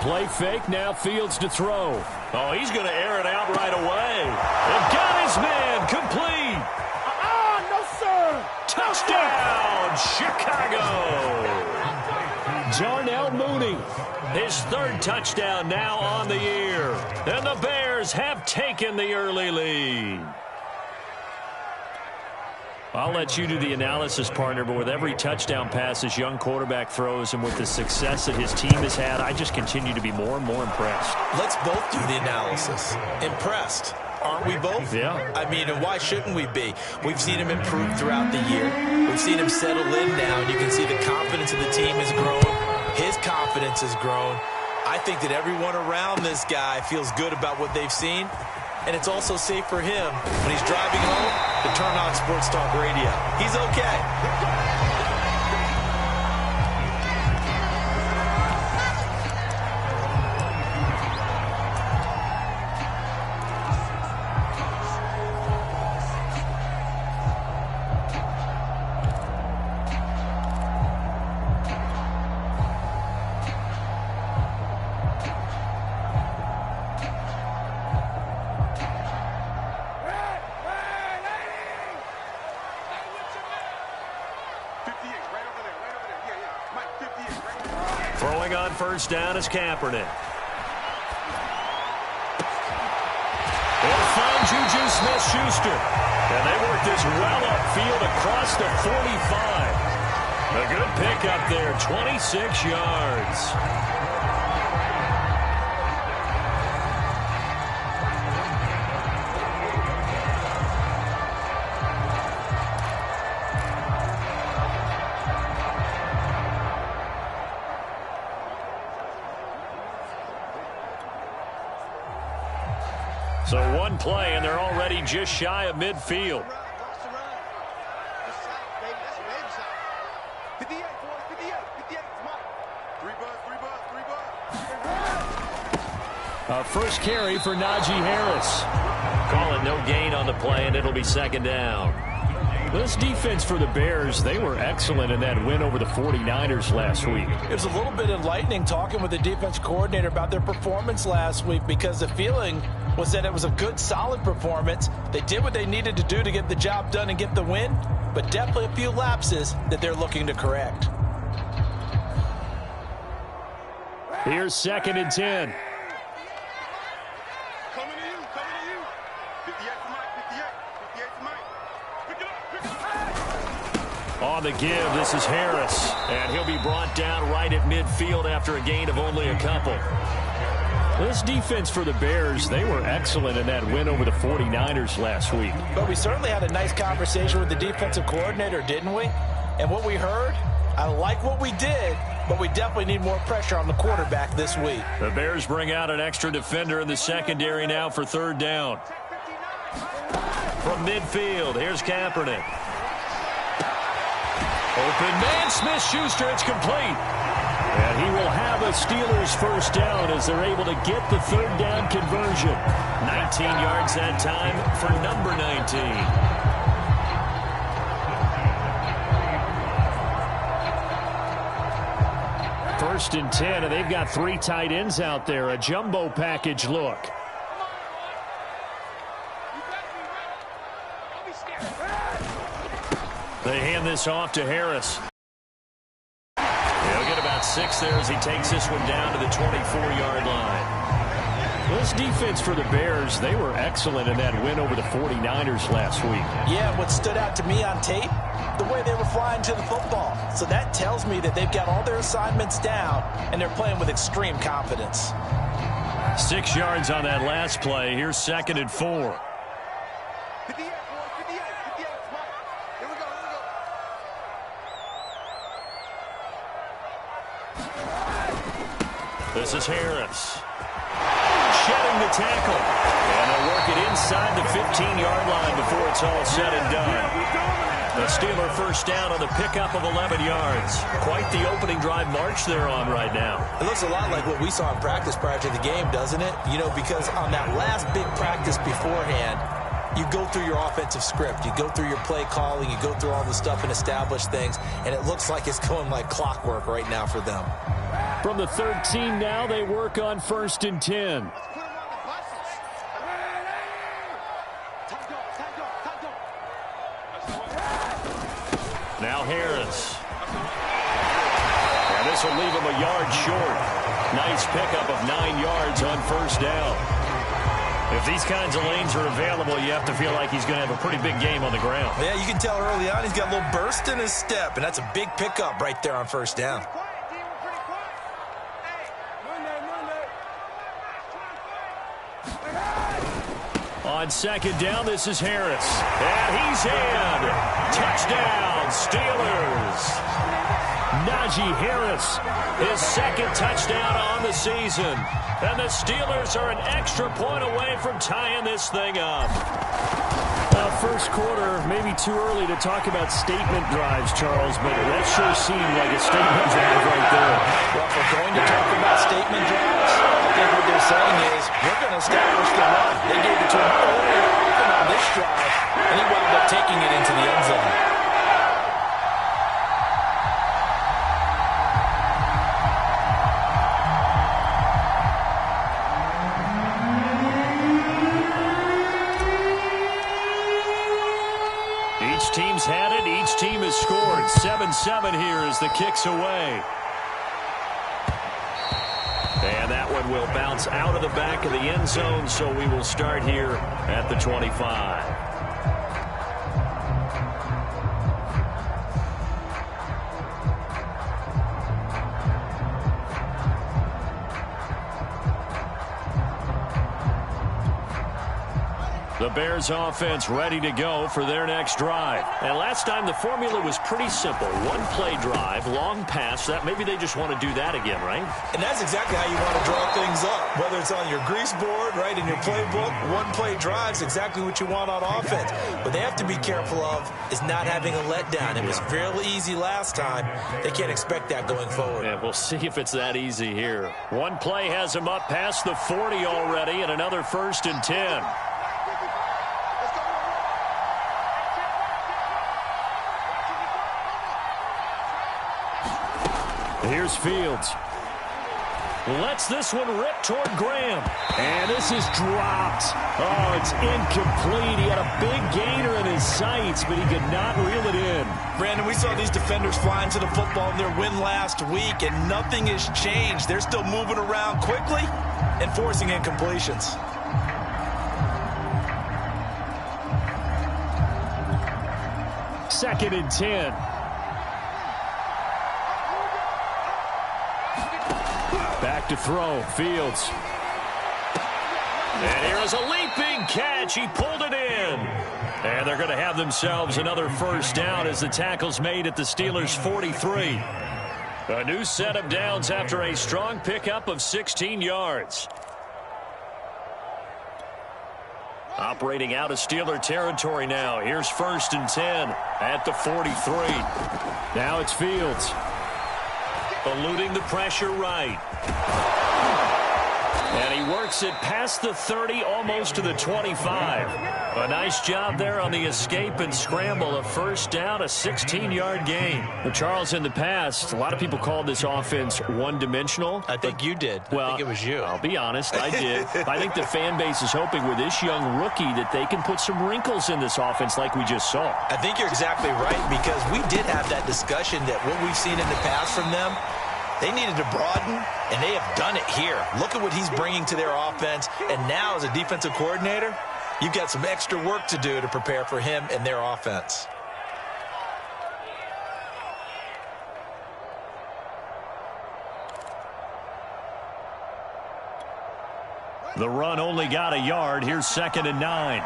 Play fake, now Fields to throw. Oh, he's going to air it out right away. And got his man, complete. No, sir. Touchdown, Chicago. Darnell Mooney. His third touchdown now on the year. And the Bears have taken the early lead. I'll let you do the analysis, partner, but with every touchdown pass this young quarterback throws and with the success that his team has had, I just continue to be more and more impressed. Let's both do the analysis. Impressed. Aren't we both? Yeah. I mean, and why shouldn't we be? We've seen him improve throughout the year. We've seen him settle in now, and you can see the confidence of the team has grown. His confidence has grown. I think that everyone around this guy feels good about what they've seen. And it's also safe for him when he's driving home to turn on Sports Talk Radio. He's okay. Throwing on first down is Kaepernick. They'll find Juju Smith-Schuster. And they work this well upfield across the 45. A good pickup there, 26 yards. So one play, and they're already just shy of midfield. First carry for Najee Harris. Calling no gain on the play, and it'll be second down. This defense for the Bears, they were excellent in that win over the 49ers last week. It was a little bit enlightening talking with the defense coordinator about their performance last week because the feeling was that it was a good, solid performance. They did what they needed to do to get the job done and get the win, but definitely a few lapses that they're looking to correct. Here's 2nd and 10. On the give, this is Harris. And he'll be brought down right at midfield after a gain of only a couple. This defense for the Bears, they were excellent in that win over the 49ers last week. But we certainly had a nice conversation with the defensive coordinator, didn't we? And what we heard, I like what we did, but we definitely need more pressure on the quarterback this week. The Bears bring out an extra defender in the secondary now for third down. From midfield, here's Kaepernick. Open man, Smith-Schuster, it's complete. And he will have a Steelers first down as they're able to get the third down conversion. 19 yards that time for number 19. First and 10, and they've got 3 tight ends out there. A jumbo package look. They hand this off to Harris. He'll get about 6 there as he takes this one down to the 24-yard line. This defense for the Bears, they were excellent in that win over the 49ers last week. Yeah, what stood out to me on tape, the way they were flying to the football. So that tells me that they've got all their assignments down, and they're playing with extreme confidence. 6 yards on that last play. Here's 2nd and 4. This is Harris. Shedding the tackle. And they'll work it inside the 15-yard line before it's all said and done. The Steeler first down on the pickup of 11 yards. Quite the opening drive march they're on right now. It looks a lot like what we saw in practice prior to the game, doesn't it? You know, because on that last big practice beforehand, you go through your offensive script. You go through your play calling. You go through all the stuff and establish things. And it looks like it's going like clockwork right now for them. From the 13 now, they work on 1st and 10. Now Harris. And this will leave him a yard short. Nice pickup of 9 yards on 1st down. If these kinds of lanes are available, you have to feel like he's going to have a pretty big game on the ground. Yeah, you can tell early on he's got a little burst in his step, and that's a big pickup right there on 1st down. On 2nd down, this is Harris. And he's in. Touchdown, Steelers. Najee Harris, his 2nd touchdown on the season. And the Steelers are an extra point away from tying this thing up. First quarter, maybe too early to talk about statement drives, Charles, but that sure seemed like a statement drive right there. Well, if we're going to talk about statement drives, I think what they're saying is we're going to establish the run. They gave it to him earlier on this drive, and he wound up taking it into the end zone. Each team's had it. Each team has scored. 7-7 here as the kick's away. And that one will bounce out of the back of the end zone, so we will start here at the 25. The Bears offense ready to go for their next drive. And last time the formula was pretty simple. One play drive, long pass. That maybe they just want to do that again, right? And that's exactly how you want to draw things up. Whether it's on your grease board, right, in your playbook, one play drive's exactly what you want on offense. What they have to be careful of is not having a letdown. It was real easy last time. They can't expect that going forward. And we'll see if it's that easy here. One play has him up past the 40 already, and another 1st and 10. Here's Fields. Lets this one rip toward Graham. And this is dropped. Oh, it's incomplete. He had a big gainer in his sights, but he could not reel it in. Brandon, we saw these defenders flying to the football in their win last week, and nothing has changed. They're still moving around quickly and forcing incompletions. Second and 10. Back to throw, Fields. And here's a leaping catch. He pulled it in. And they're going to have themselves another 1st down as the tackle's made at the Steelers' 43. A new set of downs after a strong pickup of 16 yards. Operating out of Steeler territory now. Here's 1st and 10 at the 43. Now it's Fields. Eluding the pressure right. And he works it past the 30, almost to the 25. A nice job there on the escape and scramble. A 1st down, a 16-yard gain. Well, Charles, in the past, a lot of people called this offense one-dimensional. I think you did. Well, I think it was you. I'll be honest, I did. I think the fan base is hoping with this young rookie that they can put some wrinkles in this offense like we just saw. I think you're exactly right, because we did have that discussion that what we've seen in the past from them, they needed to broaden, and they have done it here. Look at what he's bringing to their offense. And now, as a defensive coordinator, you've got some extra work to do to prepare for him and their offense. The run only got a yard. Here's 2nd and 9.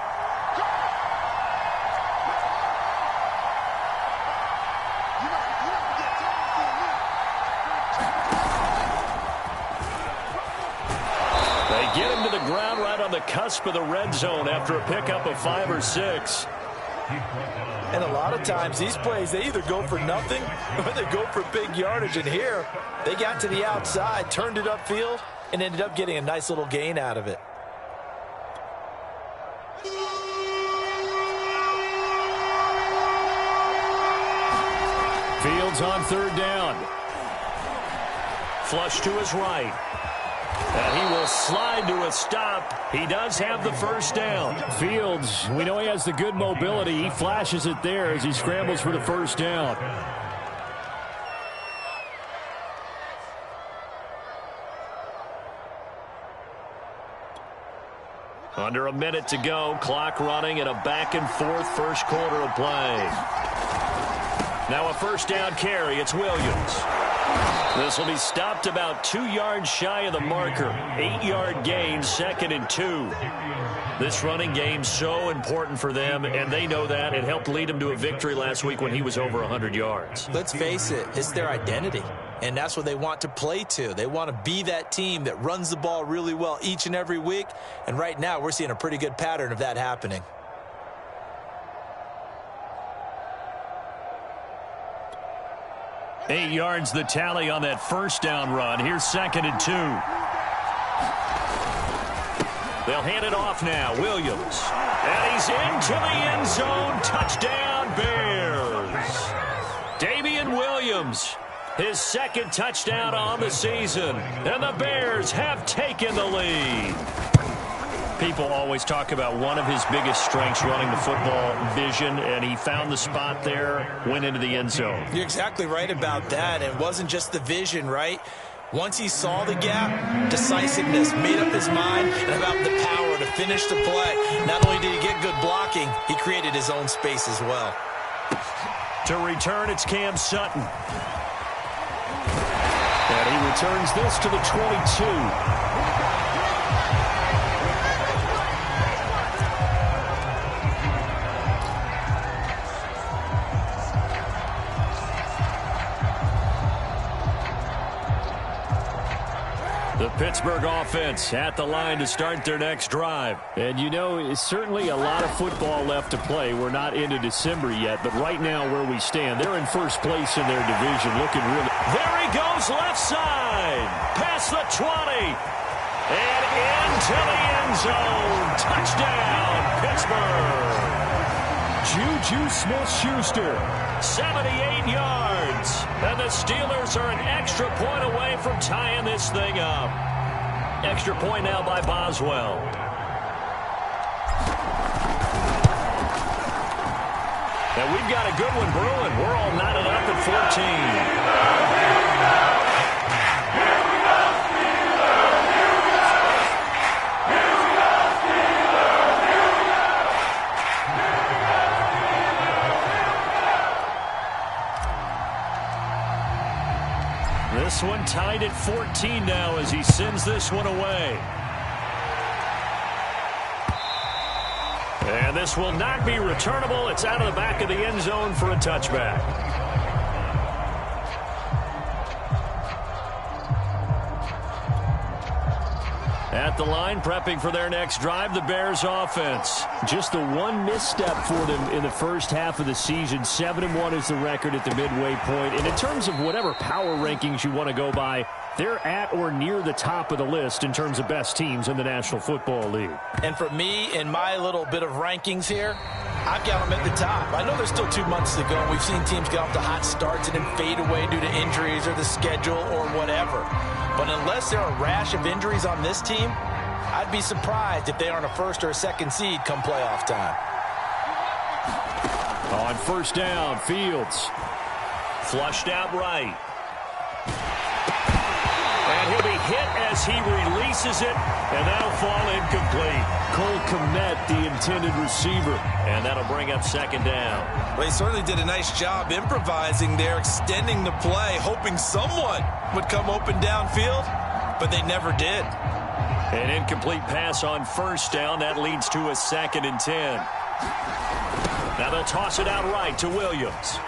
Get him to the ground right on the cusp of the red zone after a pickup of 5 or 6. And a lot of times these plays, they either go for nothing or they go for big yardage. And here, they got to the outside, turned it upfield, and ended up getting a nice little gain out of it. Fields on 3rd down. Flush to his right. And he will slide to a stop. He does have the first down. Fields, we know he has the good mobility. He flashes it there as he scrambles for the first down. Under a minute to go. Clock running in a back-and-forth first quarter of play. Now a first down carry. It's Williams. This will be stopped about 2 yards shy of the marker. 8-yard gain, 2nd and 2. This running game so important for them, and they know that. It helped lead them to a victory last week when he was over 100 yards. Let's face it, it's their identity, and that's what they want to play to. They want to be that team that runs the ball really well each and every week, and right now we're seeing a pretty good pattern of that happening. Eight yards the tally on that first down run. Here's 2nd and 2. They'll hand it off now. Williams. And he's into the end zone. Touchdown, Bears. Damian Williams, his 2nd touchdown on the season. And the Bears have taken the lead. People always talk about one of his biggest strengths running the football, vision, and he found the spot there, went into the end zone. You're exactly right about that. It wasn't just the vision, right? Once he saw the gap, decisiveness, made up his mind, and about the power to finish the play. Not only did he get good blocking, he created his own space as well. To return, it's Cam Sutton. And he returns this to the 22. The Pittsburgh offense at the line to start their next drive. And you know, it's certainly a lot of football left to play. We're not into December yet, but right now where we stand, they're in first place in their division, looking really... There he goes, left side, past the 20, and into the end zone. Touchdown, Pittsburgh. Juju Smith-Schuster. 78 yards. And the Steelers are an extra point away from tying this thing up. Extra point now by Boswell. And we've got a good one brewing. We're all knotted up at 14. This one tied at 14 now as he sends this one away. And this will not be returnable. It's out of the back of the end zone for a touchback. At the line, prepping for their next drive, the Bears offense. Just the one misstep for them in the first half of the season. 7-1 is the record at the midway point. And in terms of whatever power rankings you want to go by, they're at or near the top of the list in terms of best teams in the National Football League. And for me, in my little bit of rankings here, I've got them at the top. I know there's still 2 months to go, and we've seen teams get off to hot starts and then fade away due to injuries or the schedule or whatever. But unless there are a rash of injuries on this team, I'd be surprised if they aren't a first or a second seed come playoff time. On first down, Fields. Flushed out right. And he'll be hit as he releases it, and that'll fall incomplete. Cole Kmet, the intended receiver. And that'll bring up second down. Well, he certainly did a nice job improvising there, extending the play, hoping someone would come open downfield, but they never did. An incomplete pass on first down. That leads to a 2nd and 10. Now they'll toss it out right to Williams.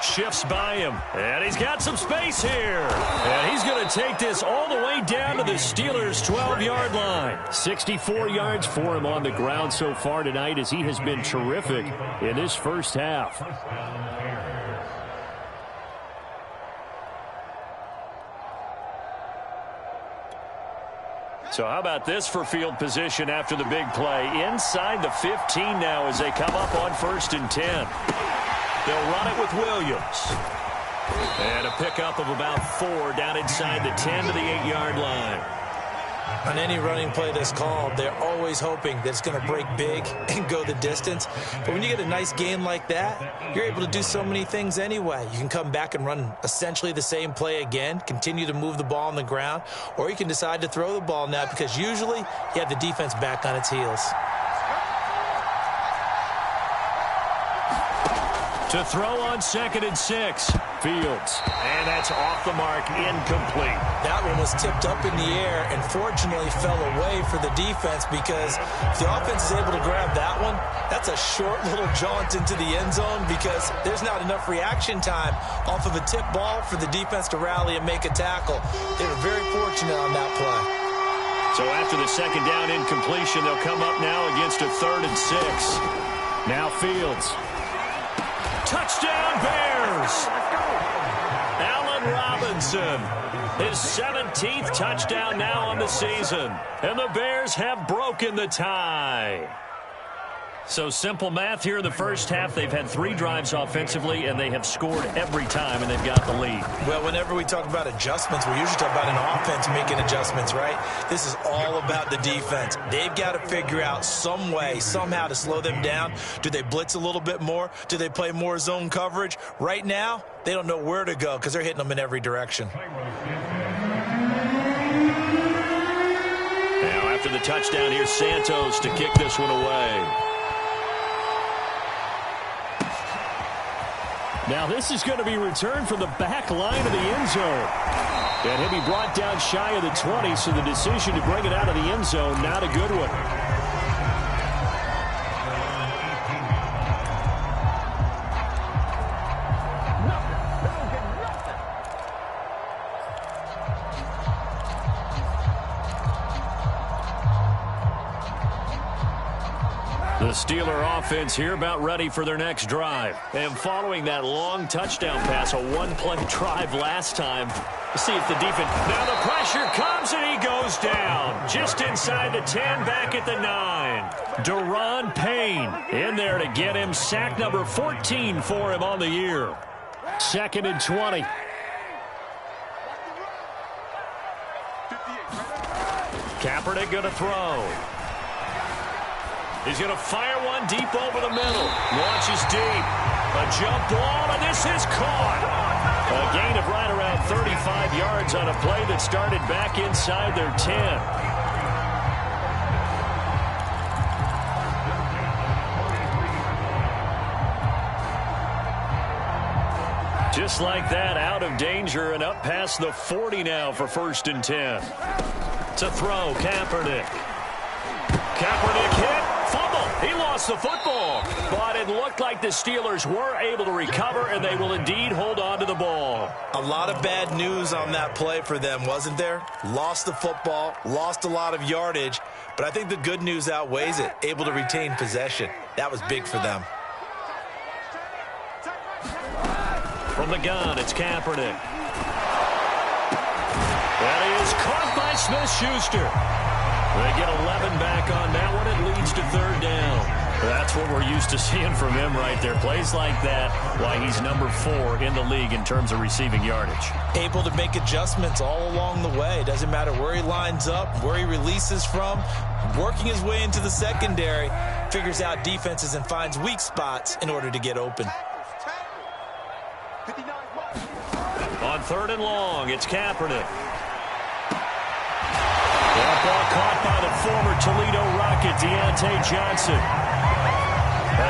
Shifts by him, and he's got some space here. And he's going to take this all the way down to the Steelers' 12-yard line. 64 yards for him on the ground so far tonight as he has been terrific in this first half. So how about this for field position after the big play? Inside the 15 now as they come up on 1st and 10. They'll run it with Williams. And a pickup of about 4 down inside the 10 to the 8-yard line. On any running play that's called, they're always hoping that it's going to break big and go the distance. But when you get a nice gain like that, you're able to do so many things anyway. You can come back and run essentially the same play again, continue to move the ball on the ground, or you can decide to throw the ball now because usually you have the defense back on its heels. To throw on 2nd and 6. Fields. And that's off the mark, incomplete. That one was tipped up in the air and fortunately fell away for the defense because if the offense is able to grab that one, that's a short little jaunt into the end zone because there's not enough reaction time off of a tip ball for the defense to rally and make a tackle. They were very fortunate on that play. So after the 2nd down incompletion, they'll come up now against a 3rd and 6. Now Fields. Touchdown Bears! Allen Robinson, his 17th touchdown now on the season. And the Bears have broken the tie. So simple math here in the first half. They've had 3 drives offensively, and they have scored every time, and they've got the lead. Well, whenever we talk about adjustments, we usually talk about an offense making adjustments, right? This is all about the defense. They've got to figure out some way, somehow to slow them down. Do they blitz a little bit more? Do they play more zone coverage? Right now, they don't know where to go because they're hitting them in every direction. Now, after the touchdown, here's Santos to kick this one away. Now this is going to be returned from the back line of the end zone. And he'll be brought down shy of the 20, so the decision to bring it out of the end zone, not a good one. The Steeler offense here about ready for their next drive. And following that long touchdown pass, a one-play drive last time. Let's see if the defense... Now the pressure comes and he goes down. Just inside the 10, back at the 9. Deron Payne in there to get him sack number 14 for him on the year. 2nd and 20. Kaepernick going to throw. He's going to fire one deep over the middle. Launches deep. A jump ball, and this is caught. A gain of right around 35 yards on a play that started back inside their 10. Just like that, out of danger and up past the 40 now for 1st and 10. To throw, Kaepernick. Kaepernick hit. Fumble. He lost the football. But it looked like the Steelers were able to recover, and they will indeed hold on to the ball. A lot of bad news on that play for them, wasn't there? Lost the football, lost a lot of yardage, but I think the good news outweighs it. Able to retain possession. That was big for them. From the gun, it's Kaepernick. That is caught by Smith-Schuster. They get 11 back on that one. It leads to 3rd down. That's what we're used to seeing from him right there. Plays like that, why he's number 4 in the league in terms of receiving yardage. Able to make adjustments all along the way. Doesn't matter where he lines up, where he releases from. Working his way into the secondary, figures out defenses and finds weak spots in order to get open. On 3rd and long, it's Kaepernick. That ball caught by the former Toledo Rocket, Deontay Johnson.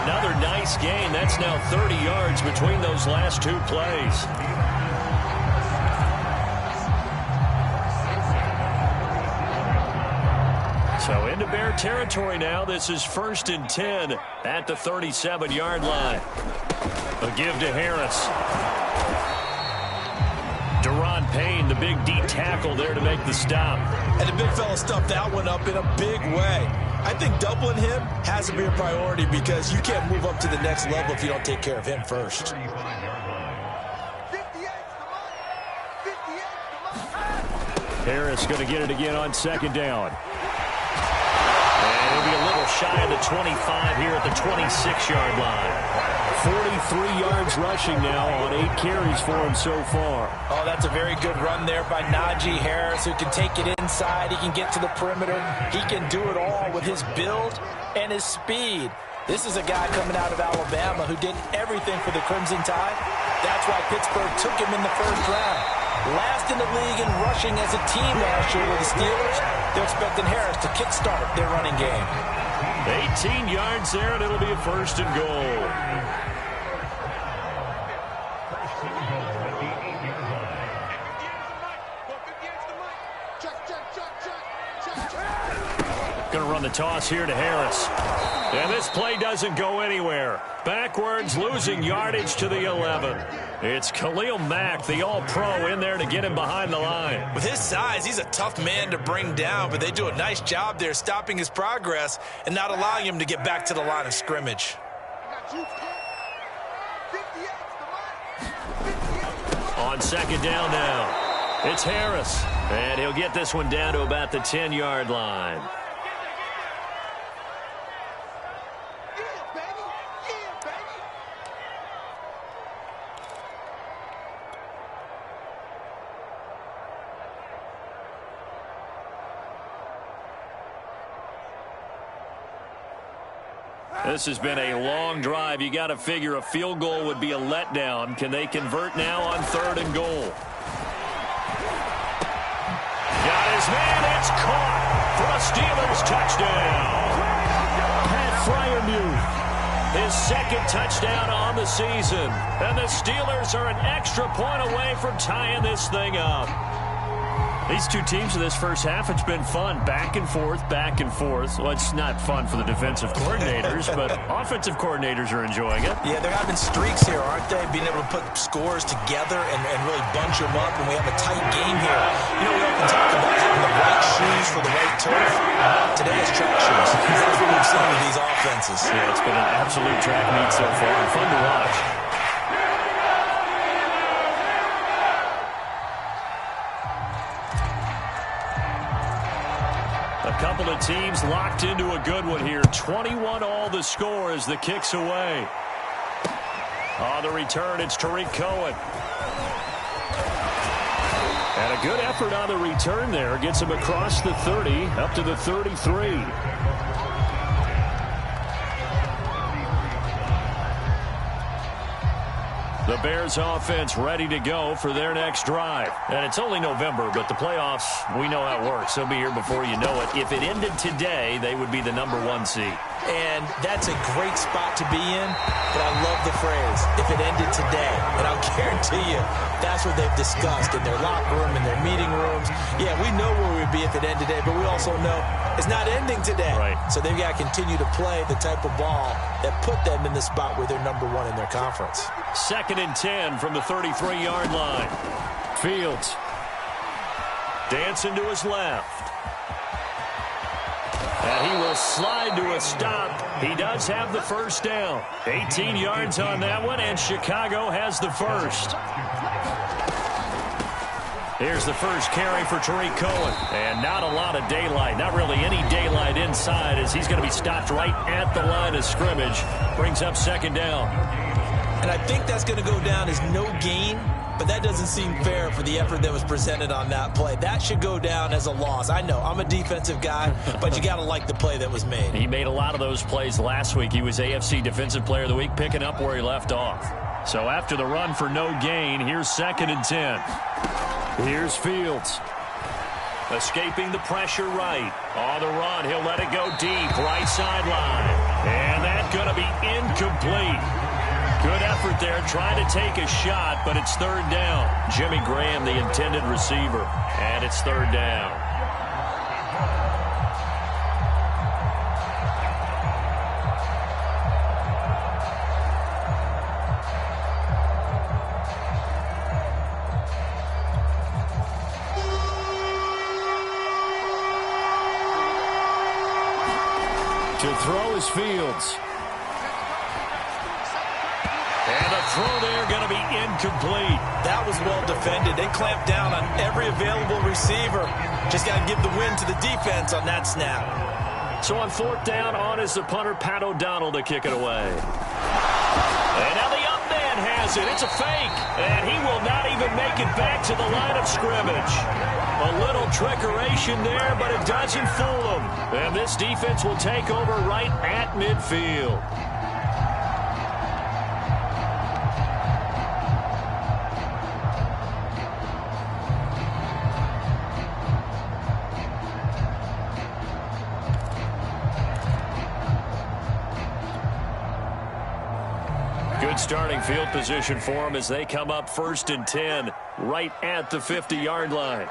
Another nice gain. That's now 30 yards between those last 2 plays. So into Bear territory now. This is 1st and 10 at the 37-yard line. A give to Harris. Deron Payne, the big D tackle there to make the stop. And the big fella stuffed that one up in a big way. I think doubling him has to be a priority because you can't move up to the next level if you don't take care of him first. Harris going to get it again on 2nd down. And he'll be a little shy of the 25 here at the 26-yard line. 43 yards rushing now on 8 carries for him so far. Oh, that's a very good run there by Najee Harris, who can take it inside. He can get to the perimeter. He can do it all with his build and his speed. This is a guy coming out of Alabama who did everything for the Crimson Tide. That's why Pittsburgh took him in the first round. Last in the league in rushing as a team last year with the Steelers. They're expecting Harris to kickstart their running game. 18 yards there, and it'll be a 1st and goal. Going to run the toss here to Harris. And this play doesn't go anywhere. Backwards, losing yardage to the 11. It's Khalil Mack, the all-pro, in there to get him behind the line. With his size, he's a tough man to bring down, but they do a nice job there stopping his progress and not allowing him to get back to the line of scrimmage. On 2nd down now, it's Harris. And he'll get this one down to about the 10-yard line. This has been a long drive. You got to figure a field goal would be a letdown. Can they convert now on 3rd and goal? Got his man. It's caught for a Steelers touchdown. Pat Freiermuth, his 2nd touchdown on the season. And the Steelers are an extra point away from tying this thing up. These two teams in this first half, it's been fun. Back and forth, back and forth. Well, it's not fun for the defensive coordinators, but offensive coordinators are enjoying it. Yeah, they're having streaks here, aren't they? Being able to put scores together and really bunch them up, and we have a tight game here. You know, we often talk about having the right shoes for the right turf. Today is track shoes. That's what we've seen with these offenses. Yeah, it's been an absolute track meet so far, and fun to watch. Couple of teams locked into a good one here. 21-all the score as the kick's away. On the return, it's Tariq Cohen. And a good effort on the return there. Gets him across the 30, up to the 33. The Bears offense ready to go for their next drive. And it's only November, but the playoffs, we know how it works. They'll be here before you know it. If it ended today, they would be the #1 seed. And that's a great spot to be in, but I love the phrase, if it ended today. And I'll guarantee you, that's what they've discussed in their locker room, in their meeting rooms. Yeah, we know where we'd be if it ended today, but we also know it's not ending today. Right. So they've got to continue to play the type of ball that put them in the spot where they're #1 in their conference. 2nd and 10 from the 33-yard line. Fields dancing to his left. And he will slide to a stop. He does have the 1st down. 18 yards on that one, and Chicago has the 1st. Here's the first carry for Tariq Cohen. And not a lot of daylight. Not really any daylight inside as he's going to be stopped right at the line of scrimmage. Brings up 2nd down. And I think that's going to go down as no gain, but that doesn't seem fair for the effort that was presented on that play. That should go down as a loss. I know, I'm a defensive guy, but you got to like the play that was made. He made a lot of those plays last week. He was AFC Defensive Player of the Week, picking up where he left off. So after the run for no gain, here's 2nd and 10. Here's Fields. Escaping the pressure right. On the run, he'll let it go deep, right sideline. And that's going to be incomplete. Good effort there, trying to take a shot, but it's 3rd down. Jimmy Graham, the intended receiver, and it's 3rd down. To throw is Fields. And the throw there going to be incomplete. That was well defended. They clamped down on every available receiver. Just got to give the win to the defense on that snap. So on 4th down, on is the punter, Pat O'Donnell, to kick it away. And now the up man has it. It's a fake. And he will not even make it back to the line of scrimmage. A little trickeration there, but it doesn't fool him. And this defense will take over right at midfield. Good starting field position for them as they come up 1st and 10 right at the 50-yard line.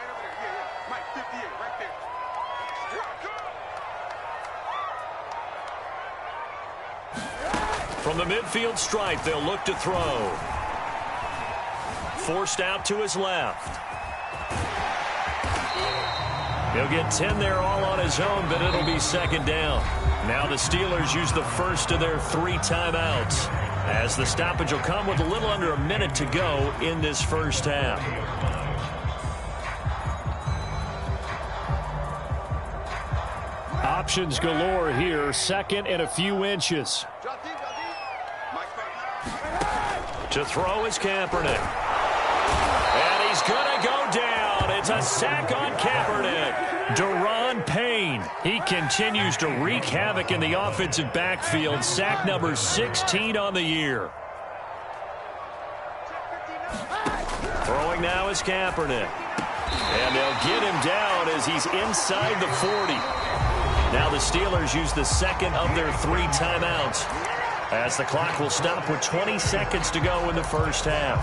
From the midfield stripe, they'll look to throw. Forced out to his left. He'll get 10 there all on his own, but it'll be 2nd down. Now the Steelers use the first of their 3 timeouts, as the stoppage will come with a little under a minute to go in this first half. Options galore here. 2nd and a few inches. To throw is Kaepernick. And he's going to go down. It's a sack on Kaepernick. Daron Payne. He continues to wreak havoc in the offensive backfield. Sack number 16 on the year. Throwing now is Kaepernick. And they'll get him down as he's inside the 40. Now the Steelers use the 2nd of their 3 timeouts, as the clock will stop with 20 seconds to go in the first half.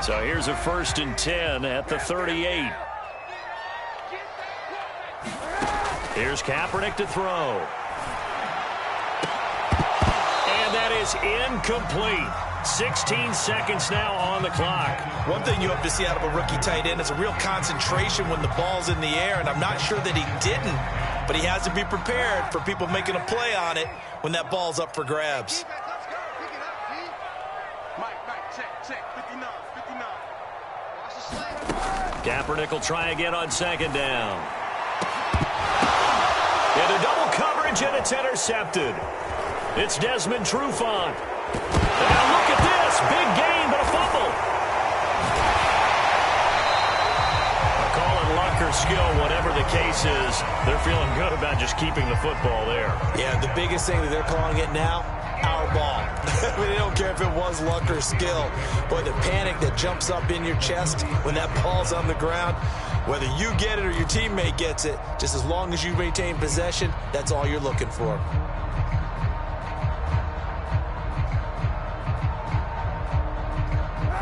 So here's a 1st and 10 at the 38. Here's Kaepernick to throw. And that is incomplete. 16 seconds now on the clock. One thing you have to see out of a rookie tight end is a real concentration when the ball's in the air, and I'm not sure that he didn't, but he has to be prepared for people making a play on it when that ball's up for grabs. Kaepernick will try again on 2nd down. Into double coverage, and it's intercepted. It's Desmond Trufant. Now look at this. Big gain, but a fumble. Call it luck or skill, whatever the case is. They're feeling good about just keeping the football there. Yeah, the biggest thing that they're calling it now, our ball. I mean, they don't care if it was luck or skill. But the panic that jumps up in your chest when that ball's on the ground, whether you get it or your teammate gets it, just as long as you maintain possession, that's all you're looking for.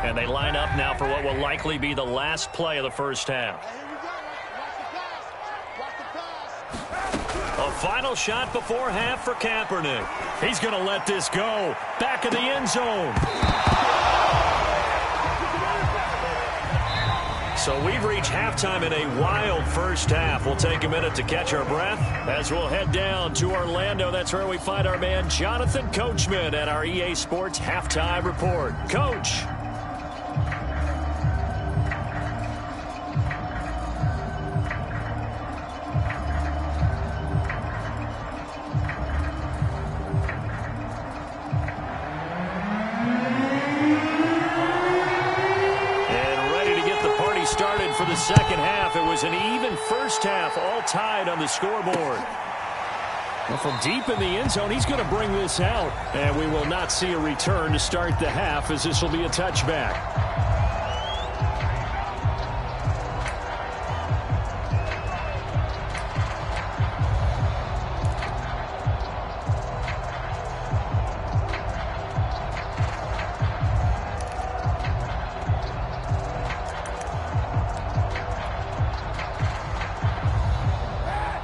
And they line up now for what will likely be the last play of the first half. A final shot before half for Kaepernick. He's going to let this go. Back of the end zone. So we've reached halftime in a wild first half. We'll take a minute to catch our breath as we'll head down to Orlando. That's where we find our man Jonathan Coachman at our EA Sports Halftime Report. Coach. For the second half, it was an even first half, all tied on the scoreboard. Well, from deep in the end zone, he's going to bring this out, and we will not see a return to start the half, as this will be a touchback.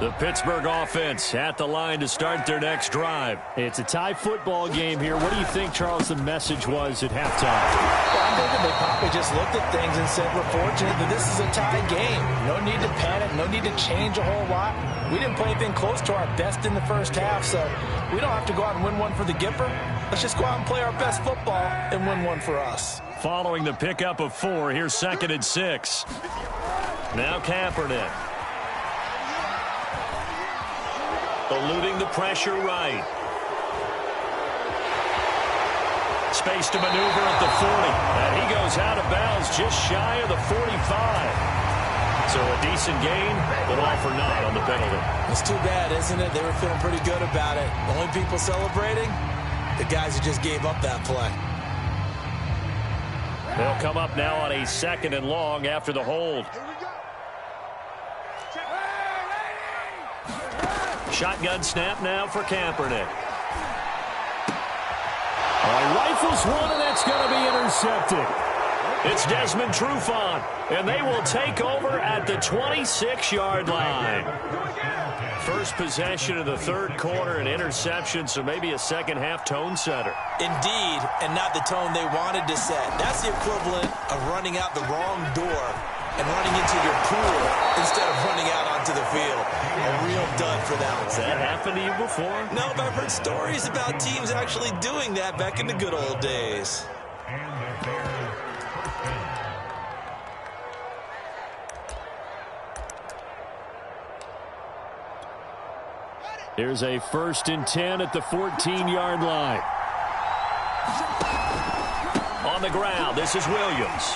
The Pittsburgh offense at the line to start their next drive. It's a tie football game here. What do you think, Charles, the message was at halftime? Well, I'm thinking they probably just looked at things and said, we're fortunate that this is a tie game. No need to panic, no need to change a whole lot. We didn't play anything close to our best in the first half, so we don't have to go out and win one for the Gipper. Let's just go out and play our best football and win one for us. Following the pickup of 4, here's 2nd and 6. Now Kaepernick. eluding the pressure right. Space to maneuver at the 40. And he goes out of bounds just shy of the 45. So a decent gain, but all for naught on the penalty. It's too bad, isn't it? They were feeling pretty good about it. The only people celebrating, the guys who just gave up that play. They'll come up now on a 2nd and long after the hold. Shotgun snap now for Kaepernick. Rifles one, and that's going to be intercepted. It's Desmond Trufant, and they will take over at the 26-yard line. First possession of the 3rd quarter, an interception, so maybe a second-half tone setter. Indeed, and not the tone they wanted to set. That's the equivalent of running out the wrong door and running into your pool instead of running out onto the field. A real dud for that one. Has that happened to you before? No, but I've heard stories about teams actually doing that back in the good old days. Here's a 1st and 10 at the 14-yard line. On the ground, this is Williams.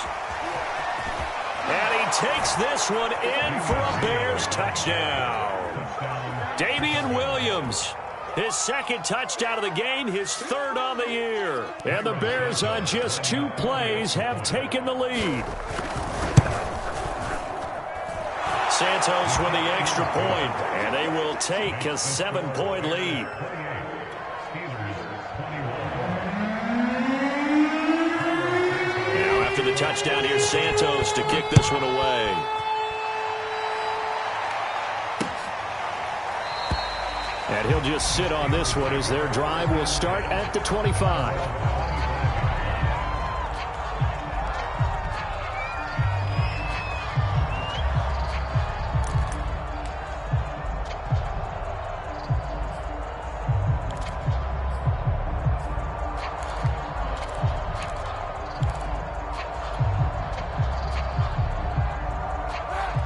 And he takes this one in for a Bears touchdown. Damian Williams, his 2nd touchdown of the game, his 3rd on the year. And the Bears on just 2 plays have taken the lead. Santos with the extra point, and they will take a 7-point lead. Now after the touchdown, here's Santos to kick this one away. And he'll just sit on this one as their drive will start at the 25.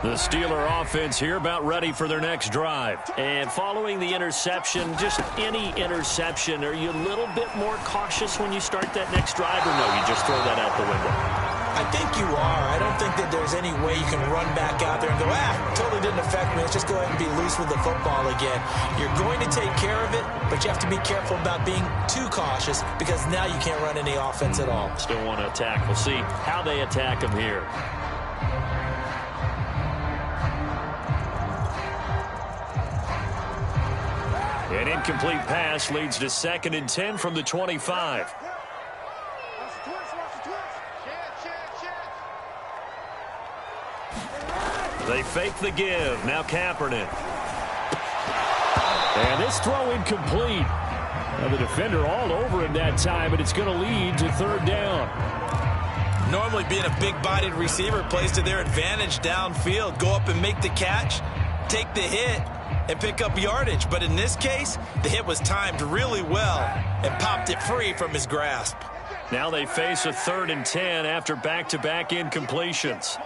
The Steeler offense here about ready for their next drive. And following the interception, just any interception, are you a little bit more cautious when you start that next drive, or no, you just throw that out the window? I think you are. I don't think that there's any way you can run back out there and go, totally didn't affect me. Let's just go ahead and be loose with the football again. You're going to take care of it, but you have to be careful about being too cautious because now you can't run any offense at all. Still want to attack. We'll see how they attack them here. An incomplete pass leads to 2nd and 10 from the 25. They fake the give. Now Kaepernick. And this throw incomplete. Now the defender all over him that time, but it's going to lead to 3rd down. Normally being a big-bodied receiver plays to their advantage downfield. Go up and make the catch, take the hit, and pick up yardage. But in this case, the hit was timed really well and popped it free from his grasp. Now they face a 3rd and 10 after back-to-back incompletions.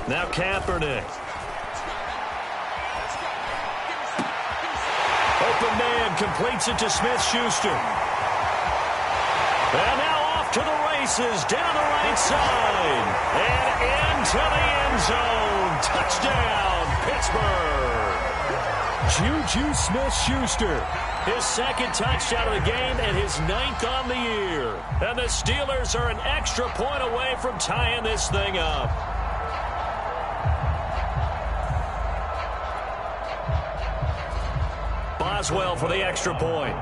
Now Kaepernick. Open man completes it to Smith-Schuster. And now off to the races down the right side. And into the end zone. Touchdown, Pittsburgh. Juju Smith-Schuster. His 2nd touchdown of the game and his 9th on the year. And the Steelers are an extra point away from tying this thing up. Boswell for the extra point.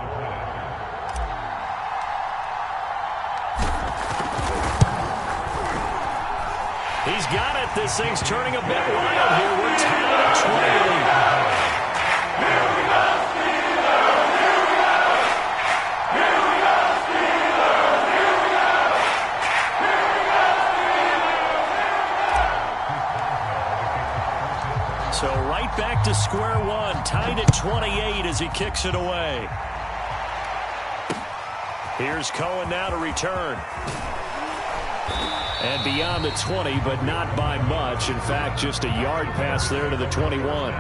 He's got it. This thing's turning a bit wild here. We're tied at 28. So right back to square one, tied at 28 as he kicks it away. Here's Cohen now to return. And beyond the 20, but not by much. In fact, just a yard pass there to the 21.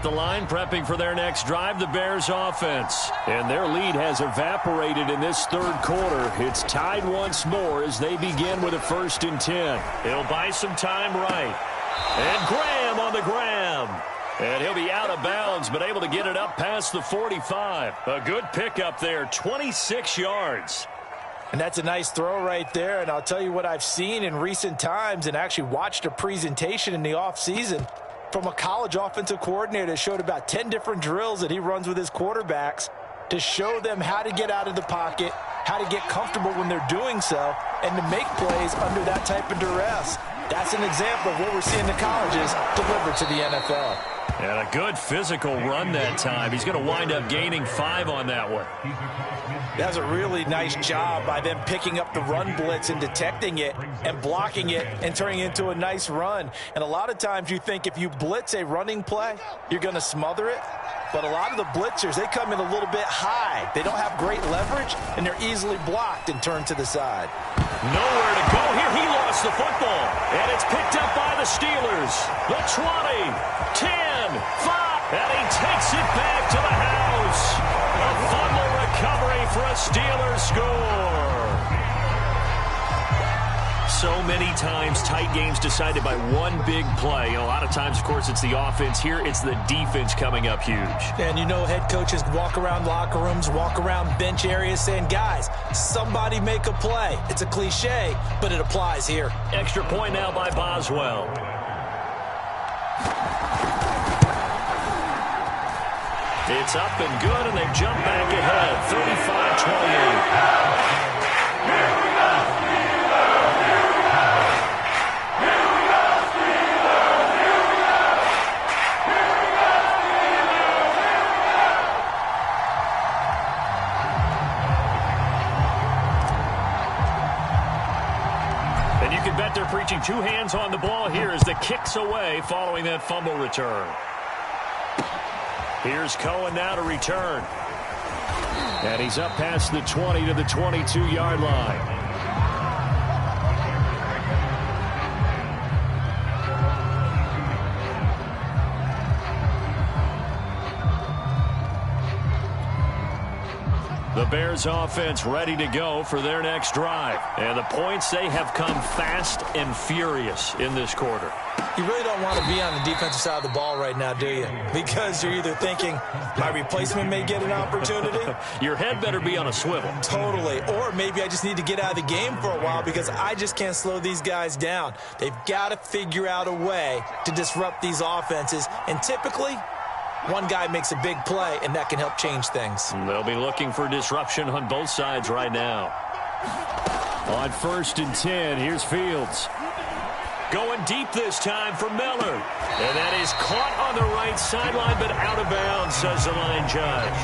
at the line, prepping for their next drive, the Bears offense. And their lead has evaporated in this third quarter. It's tied once more as they begin with a 1st and 10. He'll buy some time right. And Graham on the grab. And he'll be out of bounds, but able to get it up past the 45. A good pickup there, 26 yards. And that's a nice throw right there. And I'll tell you what I've seen in recent times and actually watched a presentation in the offseason from a college offensive coordinator that showed about 10 different drills that he runs with his quarterbacks to show them how to get out of the pocket, how to get comfortable when they're doing so, and to make plays under that type of duress. That's an example of what we're seeing the colleges deliver to the NFL. And a good physical run that time. He's going to wind up gaining 5 on that one. That's a really nice job by them picking up the run blitz and detecting it and blocking it and turning it into a nice run. And a lot of times you think if you blitz a running play, you're going to smother it. But a lot of the blitzers, they come in a little bit high. They don't have great leverage, and they're easily blocked and turned to the side. Nowhere to go here. He lost the football. And it's picked up by the Steelers. The 20, 10, 5. And he takes it back to the house. A fumble recovery for a Steelers score. So many times tight games decided by one big play. A lot of times, of course, it's the offense. Here, it's the defense coming up huge. And you know head coaches walk around locker rooms, walk around bench areas saying, guys, somebody make a play. It's a cliche, but it applies here. Extra point now by Boswell. It's up and good, and they jump back ahead, 35-28. They're preaching 2 hands on the ball here as the kick's away following that fumble return. Here's Cohen now to return. And he's up past the 20 to the 22-yard line. The Bears offense ready to go for their next drive. And the points, they have come fast and furious in this quarter. You really don't want to be on the defensive side of the ball right now, do you? Because you're either thinking, my replacement may get an opportunity. Your head better be on a swivel. Totally. Or maybe I just need to get out of the game for a while because I just can't slow these guys down. They've got to figure out a way to disrupt these offenses. And typically, one guy makes a big play, and that can help change things. They'll be looking for disruption on both sides right now. On 1st and 10, here's Fields. Going deep this time for Miller. And that is caught on the right sideline, but out of bounds, says the line judge.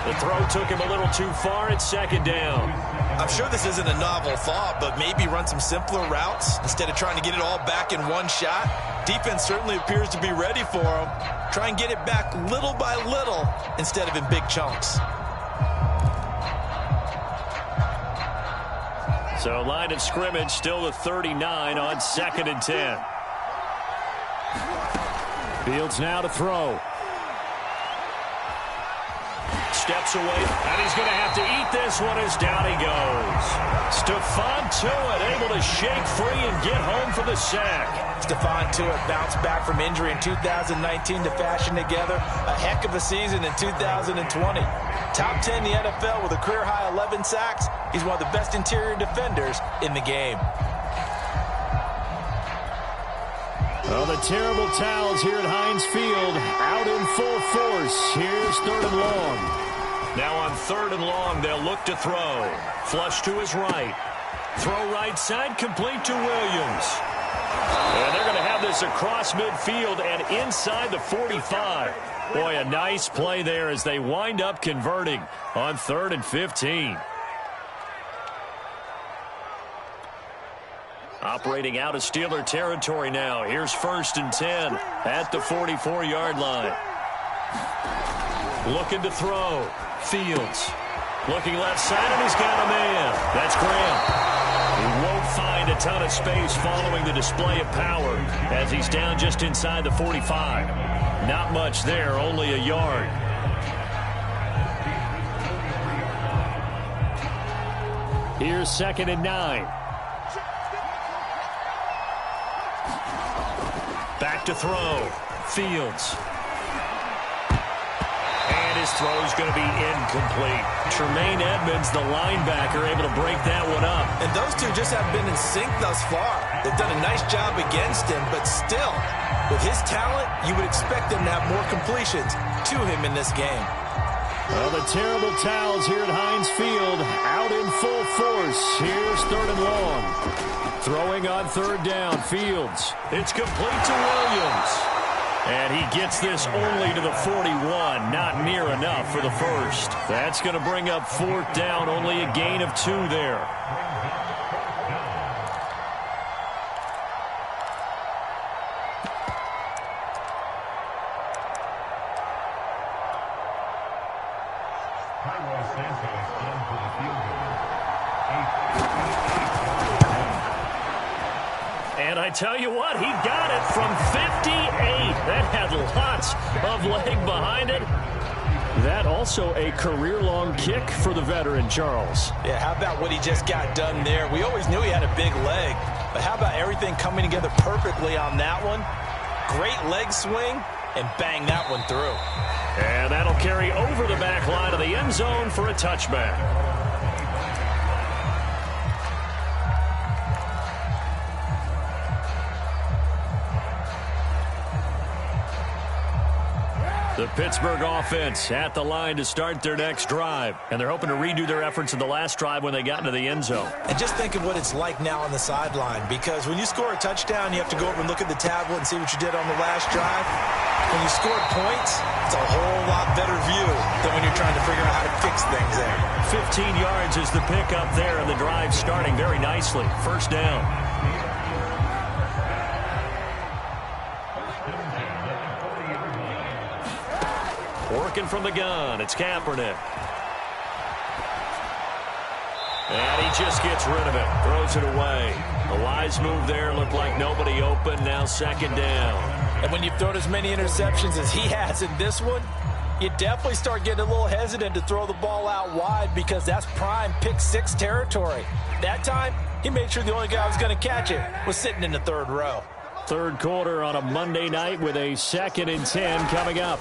The throw took him a little too far at 2nd down. I'm sure this isn't a novel thought, but maybe run some simpler routes instead of trying to get it all back in one shot. Defense certainly appears to be ready for him. Try and get it back little by little instead of in big chunks. So line of scrimmage still the 39 on 2nd and 10. Fields now to throw. Steps away, and he's going to have to eat this one as down he goes. Stephon Tuitt able to shake free and get home for the sack. Stephon Tuitt bounced back from injury in 2019 to fashion together a heck of a season in 2020. Top 10 in the NFL with a career-high 11 sacks. He's one of the best interior defenders in the game. Well, the terrible towels here at Heinz Field out in full force. Here's 3rd and long. Now on 3rd and long, they'll look to throw. Flush to his right. Throw right side, complete to Williams. And they're going to have this across midfield and inside the 45. Boy, a nice play there as they wind up converting on 3rd and 15. Operating out of Steeler territory now. Here's 1st and 10 at the 44-yard line. Looking to throw. Fields. Looking left side, and he's got a man. That's Graham. He won't find a ton of space following the display of power as he's down just inside the 45. Not much there, only a yard. Here's 2nd and 9. Back to throw. Fields. And his throw is going to be incomplete. Tremaine Edmonds, the linebacker, able to break that one up. And those two just haven't been in sync thus far. They've done a nice job against him, but still, with his talent, you would expect him to have more completions to him in this game. Well, the terrible towels here at Heinz Field out in full force. Here's 3rd and long. Throwing on 3rd down. Fields. It's complete to Williams. And he gets this only to the 41. Not near enough for the first. That's going to bring up 4th down. Only a gain of 2 there. And I tell you what, he got it from 58. That had lots of leg behind it. That also a career-long kick for the veteran, Charles. Yeah, how about what he just got done there? We always knew he had a big leg, but how about everything coming together perfectly on that one? Great leg swing, and bang that one through. And that'll carry over the back line of the end zone for a touchback. The Pittsburgh offense at the line to start their next drive. And they're hoping to redo their efforts in the last drive when they got into the end zone. And just think of what it's like now on the sideline, because when you score a touchdown, you have to go over and look at the tablet and see what you did on the last drive. When you scored points, it's a whole lot better view than when you're trying to figure out how to fix things there. 15 yards is the pickup there, and the drive starting very nicely. 1st down. Working from the gun, it's Kaepernick. And he just gets rid of it, throws it away. A wise move there, looked like nobody open, now 2nd down. And when you've thrown as many interceptions as he has in this one, you definitely start getting a little hesitant to throw the ball out wide, because that's prime pick 6 territory. That time, he made sure the only guy who was going to catch it was sitting in the 3rd row. 3rd quarter on a Monday night with a 2nd and 10 coming up.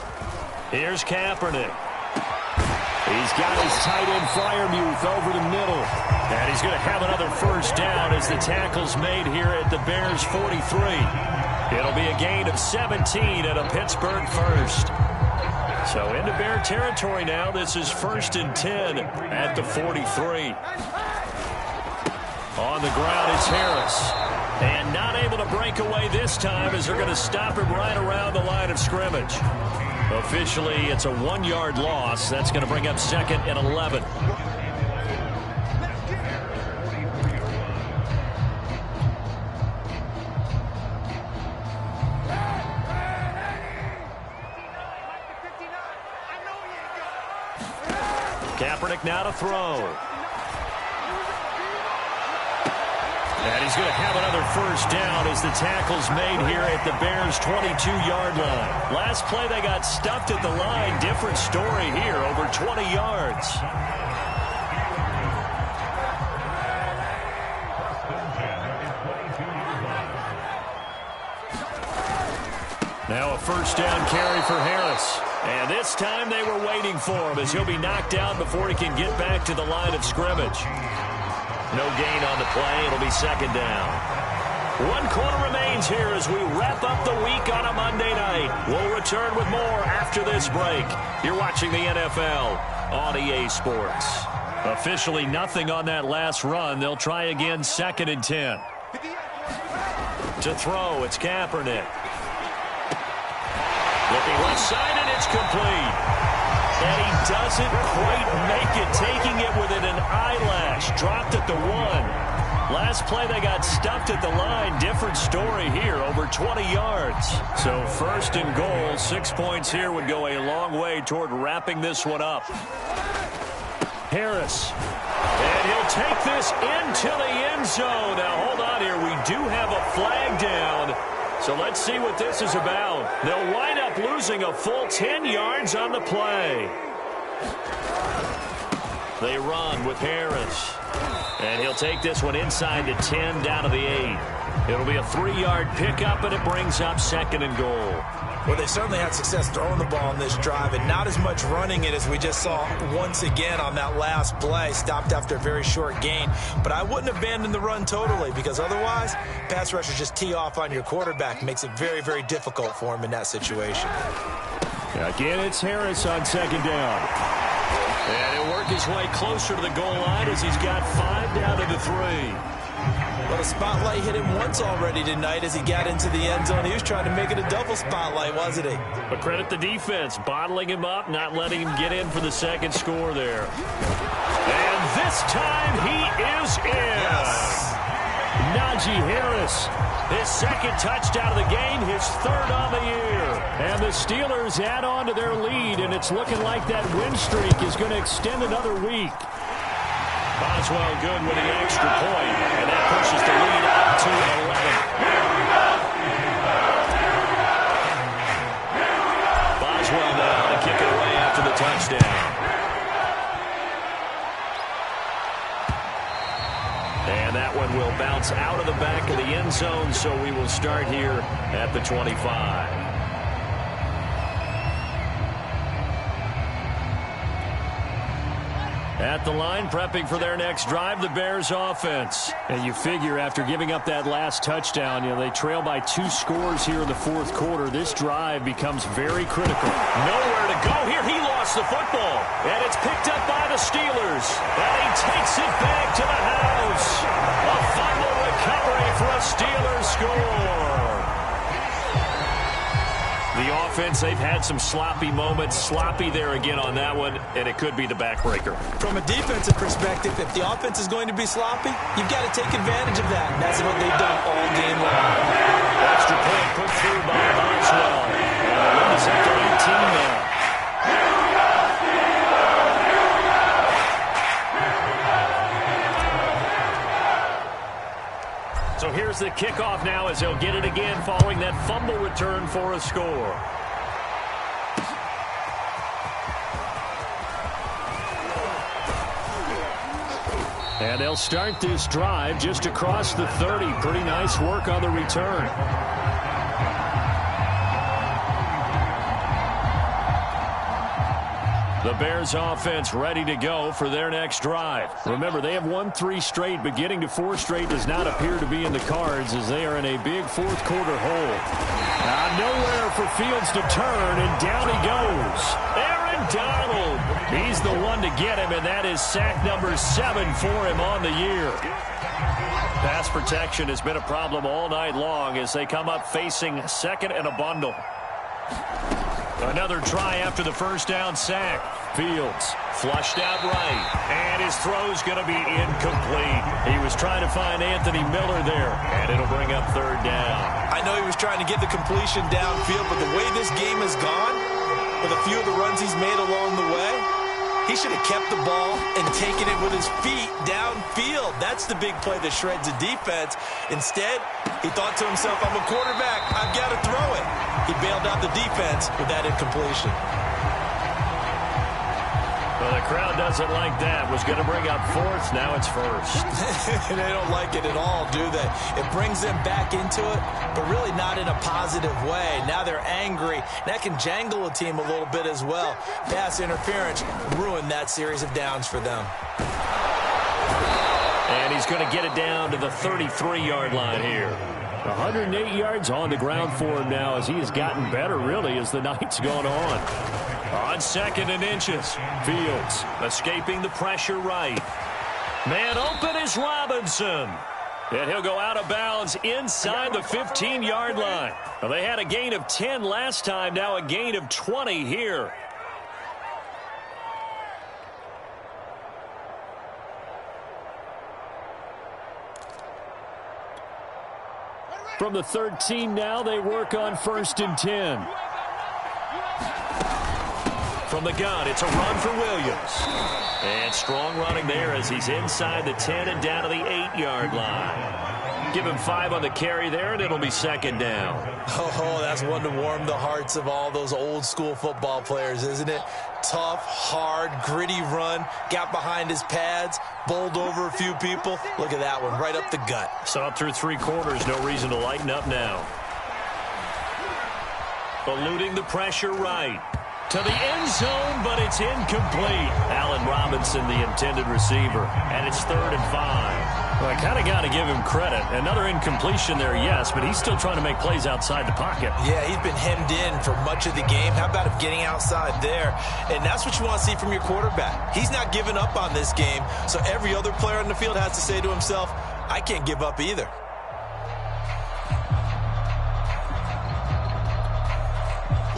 Here's Kaepernick. He's got his tight end Freiermuth over the middle. And he's going to have another 1st down as the tackle's made here at the Bears 43. It'll be a gain of 17 and a Pittsburgh 1st. So into Bear territory now. This is 1st and 10 at the 43. On the ground is Harris. And not able to break away this time as they're going to stop him right around the line of scrimmage. Officially, it's a 1-yard loss. That's going to bring up 2nd and 11. Kaepernick now to throw. And he's going to have another 1st down as the tackle's made here at the Bears' 22-yard line. Last play, they got stuffed at the line. Different story here, over 20 yards. Now a 1st down carry for Harris. And this time they were waiting for him as he'll be knocked down before he can get back to the line of scrimmage. No gain on the play. It'll be 2nd down. 1 quarter remains here as we wrap up the week on a Monday night. We'll return with more after this break. You're watching the NFL on EA Sports. Officially nothing on that last run. They'll try again 2nd and 10. To throw, it's Kaepernick. Looking left side, and it's complete. And he doesn't quite make it, taking it within an eyelash. Dropped at the 1. Last play, they got stuffed at the line. Different story here, over 20 yards. So 1st and goal, 6 points here would go a long way toward wrapping this one up. Harris. And he'll take this into the end zone. Now, hold on here. We do have a flag down. So let's see what this is about. They'll wind up losing a full 10 yards on the play. They run with Harris. And he'll take this one inside the 10, down to the 8. It'll be a 3-yard pickup, and it brings up 2nd and goal. Well, they certainly had success throwing the ball on this drive, and not as much running it as we just saw once again on that last play. Stopped after a very short gain. But I wouldn't abandon the run totally, because otherwise, pass rushers just tee off on your quarterback. Makes it very, very difficult for him in that situation. Again, it's Harris on 2nd down. And he'll work his way closer to the goal line as he's got 5 down to the 3. Well, the spotlight hit him once already tonight as he got into the end zone. He was trying to make it a double spotlight, wasn't he? But credit the defense, bottling him up, not letting him get in for the 2nd score there. And this time he is in. Yes. Najee Harris, his 2nd touchdown of the game, his 3rd on the year. And the Steelers add on to their lead, and it's looking like that win streak is going to extend another week. Boswell good with the extra point, and that pushes the lead up to 11. Boswell now to kick it away after the touchdown. And that one will bounce out of the back of the end zone, so we will start here at the 25. At the line, prepping for their next drive, the Bears offense. And you figure after giving up that last touchdown, they trail by 2 scores here in the 4th quarter. This drive becomes very critical. Nowhere to go here. He lost the football. And it's picked up by the Steelers. And he takes it back to the house. A fumble recovery for a Steelers score. The offense, they've had some sloppy moments. Sloppy there again on that one, and it could be the backbreaker. From a defensive perspective, if the offense is going to be sloppy, you've got to take advantage of that. And that's what they've done all game long. Extra point put through by Boswell. And the lead is up to 18 now. So here's the kickoff now as they'll get it again following that fumble return for a score. And they'll start this drive just across the 30. Pretty nice work on the return. The Bears offense ready to go for their next drive. Remember, they have won 3 straight, but getting to 4 straight does not appear to be in the cards as they are in a big 4th quarter hole. Nowhere for Fields to turn, and down he goes. Aaron Donald. He's the one to get him, and that is sack number 7 for him on the year. Pass protection has been a problem all night long as they come up facing 2nd and a bundle. Another try after the first down sack. Fields flushed out right, and his throw's going to be incomplete. He was trying to find Anthony Miller there, and it'll bring up 3rd down. I know he was trying to get the completion downfield, but the way this game has gone, with a few of the runs he's made along the way, he should have kept the ball and taken it with his feet downfield. That's the big play that shreds the defense. Instead, he thought to himself, I'm a quarterback, I've got to throw it. He bailed out the defense with that incompletion. Well, the crowd doesn't like that. Was going to bring up 4th, now it's 1st. They don't like it at all, do they? It brings them back into it, but really not in a positive way. Now they're angry. That can jangle a team a little bit as well. Pass interference ruined that series of downs for them. And he's going to get it down to the 33-yard line here. 108 yards on the ground for him now as he has gotten better, really, as the night's gone on. On 2nd and inches, Fields escaping the pressure right. Man open is Robinson. And he'll go out of bounds inside the 15-yard line. Well, they had a gain of 10 last time, now a gain of 20 here. From the 13 now, they work on 1st and 10. From the gun, it's a run for Williams. And strong running there as he's inside the 10 and down to the 8-yard line. Give him 5 on the carry there, and it'll be second down. Oh, that's one to warm the hearts of all those old-school football players, isn't it? Tough, hard, gritty run, got behind his pads, bowled over a few people. Look at that one, right up the gut. Saw it through 3 quarters, no reason to lighten up now. Eluding the pressure right. To the end zone, but it's incomplete. Allen Robinson, the intended receiver. And it's 3rd and 5. Well, I kind of got to give him credit. Another incompletion there, yes, but he's still trying to make plays outside the pocket. Yeah, he's been hemmed in for much of the game. How about him getting outside there? And that's what you want to see from your quarterback. He's not giving up on this game, so every other player on the field has to say to himself, I can't give up either.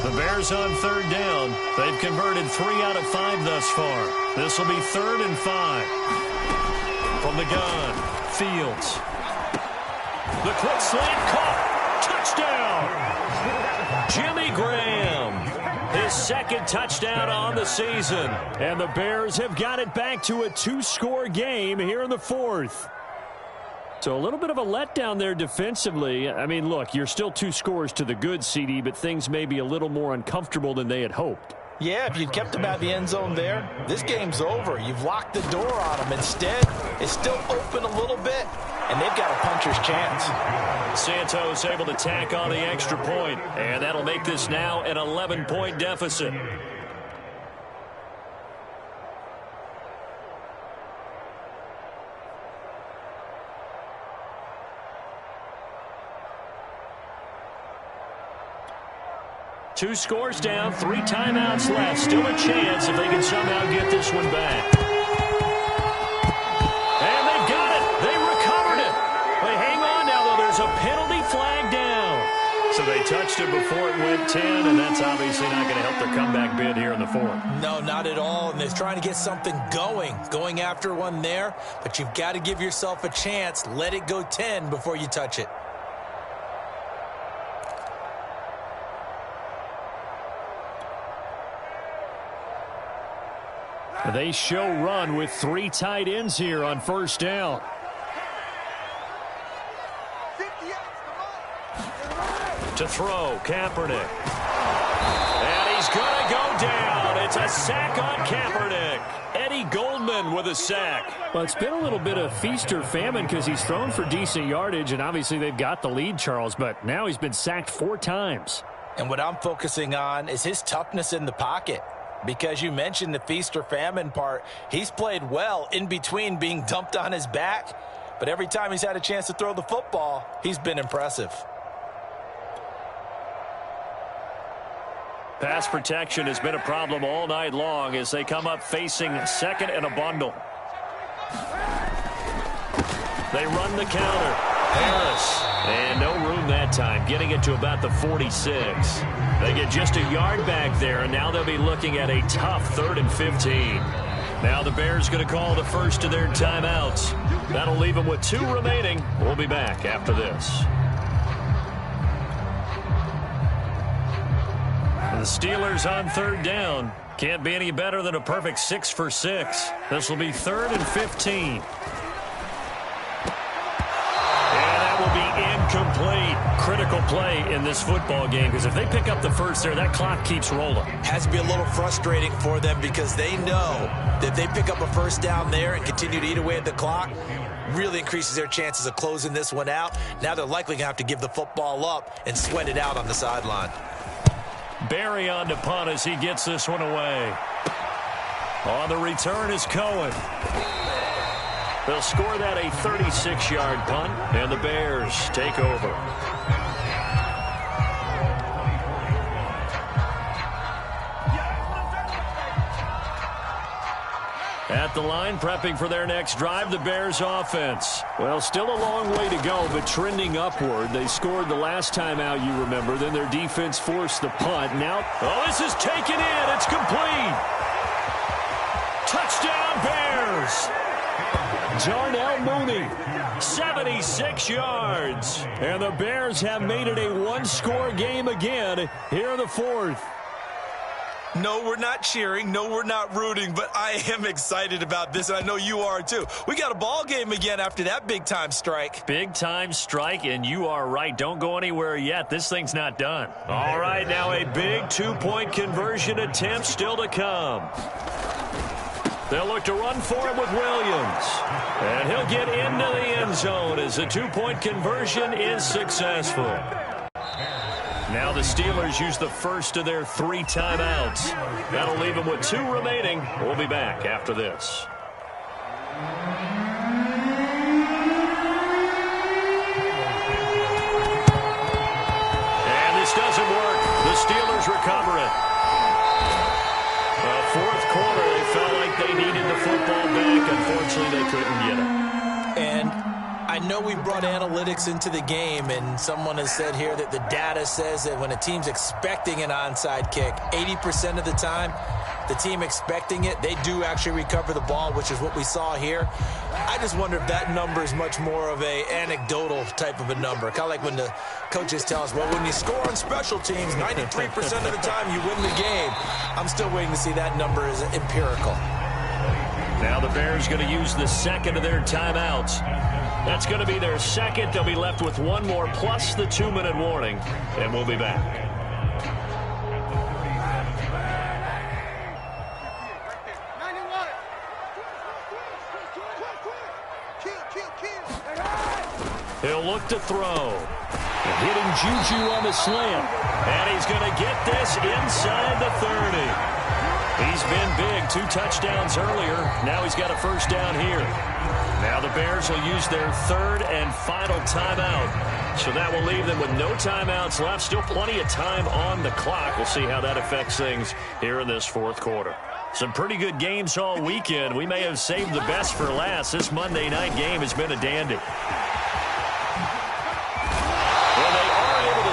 The Bears on 3rd down. They've converted 3 out of 5 thus far. This will be 3rd and 5. From the gun, Fields. The quick slant caught. Touchdown. Jimmy Graham. His 2nd touchdown on the season. And the Bears have got it back to a 2-score game here in the 4th. So a little bit of a letdown there defensively. I mean, look, you're still 2 scores to the good, CD, but things may be a little more uncomfortable than they had hoped. Yeah, if you'd kept him out of the end zone there, this game's over. You've locked the door on him. Instead, it's still open a little bit, and they've got a puncher's chance. Santos able to tack on the extra point, and that'll make this now an 11-point deficit. Two scores down, 3 timeouts left. Still a chance if they can somehow get this one back. And they've got it. They recovered it. They hang on now, though. There's a penalty flag down. So they touched it before it went 10, and that's obviously not going to help their comeback bid here in the 4th. No, not at all. And they're trying to get something going after one there. But you've got to give yourself a chance. Let it go 10 before you touch it. They show run with 3 tight ends here on 1st down. To throw, Kaepernick. And he's going to go down. It's a sack on Kaepernick. Eddie Goldman with a sack. Well, it's been a little bit of feast or famine because he's thrown for decent yardage, and obviously they've got the lead, Charles, but now he's been sacked 4 times. And what I'm focusing on is his toughness in the pocket. Because you mentioned the feast or famine part. He's played well in between being dumped on his back. But every time he's had a chance to throw the football, he's been impressive. Pass protection has been a problem all night long as they come up facing 2nd and a bundle. They run the counter. Harris. And no room that time, getting it to about the 46. They get just a yard back there, and now they'll be looking at a tough 3rd and 15. Now the Bears going to call the first of their timeouts. That'll leave them with 2 remaining. We'll be back after this. The Steelers on 3rd down. Can't be any better than a perfect 6 for 6. This will be 3rd and 15. Incomplete. Critical play in this football game because if they pick up the first there, that clock keeps rolling. Has to be a little frustrating for them because they know that if they pick up a first down there and continue to eat away at the clock, really increases their chances of closing this one out. Now they're likely going to have to give the football up and sweat it out on the sideline. Barry on to punt as he gets this one away. On the return is Cohen. They'll score that a 36-yard punt, and the Bears take over. At the line, prepping for their next drive, the Bears offense. Well, still a long way to go, but trending upward. They scored the last time out, you remember. Then their defense forced the punt. Now, this is taken in. It's complete. Touchdown, Bears. Darnell Mooney, 76 yards. And the Bears have made it a 1-score game again here in the 4th. No, we're not cheering. No, we're not rooting. But I am excited about this, and I know you are too. We got a ball game again after that big-time strike. Big-time strike, and you are right. Don't go anywhere yet. This thing's not done. All right, now a big two-point conversion attempt still to come. They'll look to run for him with Williams. And he'll get into the end zone as the two-point conversion is successful. Now the Steelers use the first of their 3 timeouts. That'll leave them with 2 remaining. We'll be back after this. And this doesn't work. The Steelers recover it. Fourth quarter, they felt like they needed the football back. Unfortunately, they couldn't get it. And I know we brought analytics into the game, and someone has said here that the data says that when a team's expecting an onside kick, 80% of the time, the team expecting it, they do actually recover the ball, which is what we saw here. I just wonder if that number is much more of a anecdotal type of a number. Kind of like when the coaches tell us, well, when you score on special teams, 93% of the time you win the game. I'm still waiting to see that number is empirical. Now the Bears going to use the second of their timeouts. That's going to be their second. They'll be left with 1 more plus the 2-minute warning, and we'll be back. He'll look to throw. And hitting Juju on the slant. And he's going to get this inside the 30. He's been big. 2 touchdowns earlier. Now he's got a first down here. Now the Bears will use their 3rd and final timeout. So that will leave them with no timeouts left. Still plenty of time on the clock. We'll see how that affects things here in this 4th quarter. Some pretty good games all weekend. We may have saved the best for last. This Monday night game has been a dandy.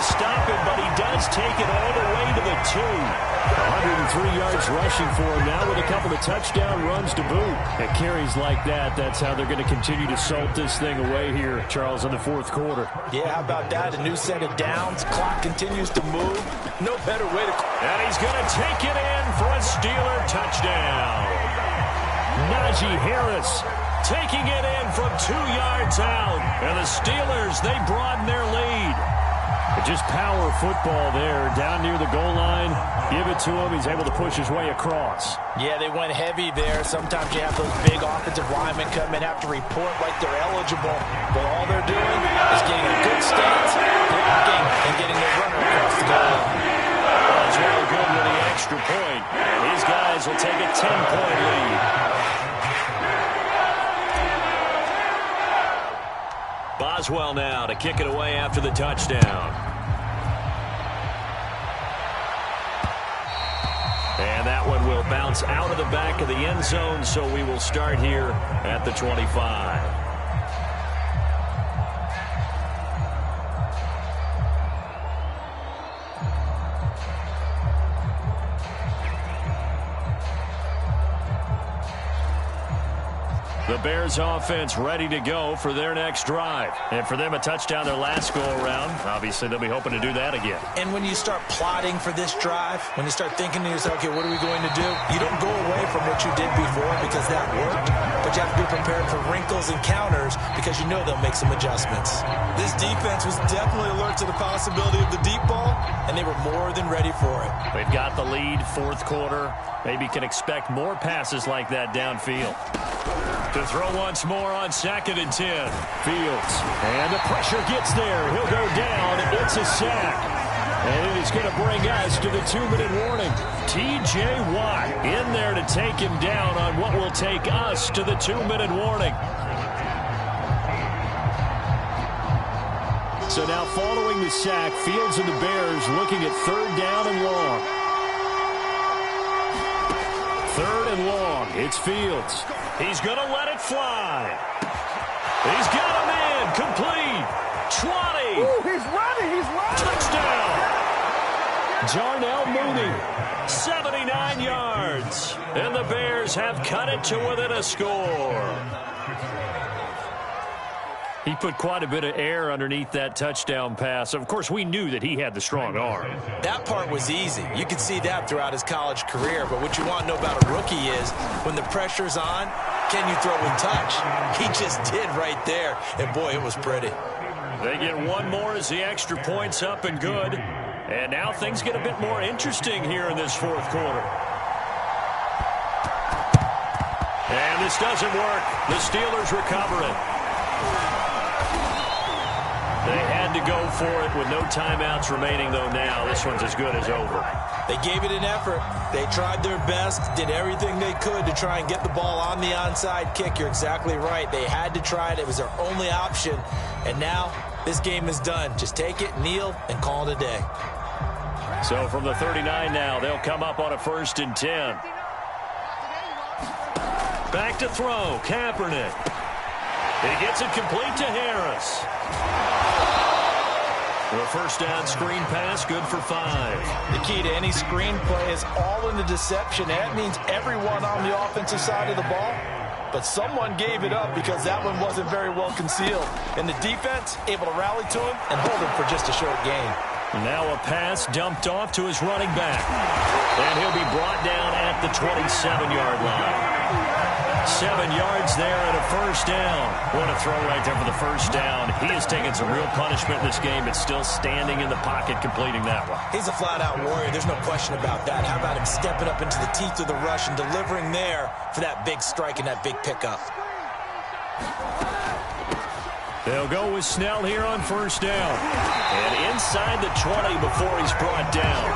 Stop him, but he does take it all the way to the 2. 103 yards rushing for him now with a couple of touchdown runs to boot. At carries like that, that's how they're going to continue to salt this thing away here, Charles, in the 4th quarter. Yeah, how about that? A new set of downs. Clock continues to move. No better way to... And he's going to take it in for a Steeler touchdown. Najee Harris taking it in from 2 yards out. And the Steelers, they broaden their lead. Just power football there, down near the goal line. Give it to him. He's able to push his way across. Yeah, they went heavy there. Sometimes you have those big offensive linemen come in, have to report like they're eligible. But all they're doing is getting a good stance, blocking, and getting their runner across the goal line. Well, it's really good with the extra point. These guys will take a 10-point lead. Boswell now to kick it away after the touchdown. And that one will bounce out of the back of the end zone, so we will start here at the 25. The Bears offense ready to go for their next drive. And for them, a touchdown their last go-around. Obviously, they'll be hoping to do that again. And when you start plotting for this drive, when you start thinking to yourself, okay, what are we going to do? You don't go away from what you did before because that worked. But you have to be prepared for wrinkles and counters because you know they'll make some adjustments. This defense was definitely alert to the possibility of the deep ball, and they were more than ready for it. They've got the lead, 4th quarter. Maybe can expect more passes like that downfield. To throw once more on 2nd and 10. Fields. And the pressure gets there. He'll go down. It's a sack. And it is going to bring us to the 2-minute warning. T.J. Watt in there to take him down on what will take us to the 2-minute warning. So now following the sack, Fields and the Bears looking at 3rd down and long. 3rd and long. It's Fields. He's going to let it fly. He's got him in. Complete. 20. Ooh, he's running. Touchdown. Jarnell Mooney. 79 yards. And the Bears have cut it to within a score. He put quite a bit of air underneath that touchdown pass. Of course, we knew that he had the strong arm. That part was easy. You could see that throughout his college career. But what you want to know about a rookie is when the pressure's on, can you throw and touch? He just did right there. And, boy, it was pretty. They get one more as the extra point's up and good. And now things get a bit more interesting here in this fourth quarter. And this doesn't work. The Steelers recover it. They had to go for it with no timeouts remaining, though, now. This one's as good as over. They gave it an effort. They tried their best, did everything they could to try and get the ball on the onside kick. You're exactly right. They had to try it. It was their only option. And now this game is done. Just take it, kneel, and call it a day. So from the 39 now, they'll come up on a 1st and 10. Back to throw, Kaepernick. He gets it complete to Harris. The first down screen pass, good for 5. The key to any screen play is all in the deception. That means everyone on the offensive side of the ball. But someone gave it up because that one wasn't very well concealed. And the defense able to rally to him and hold him for just a short gain. Now a pass dumped off to his running back. And he'll be brought down at the 27-yard line. 7 yards there and a first down. What a throw right there for the first down. He has taken some real punishment in this game, but still standing in the pocket completing that one. He's a flat-out warrior. There's no question about that. How about him stepping up into the teeth of the rush and delivering there for that big strike and that big pickup? They'll go with Snell here on first down. And inside the 20 before he's brought down.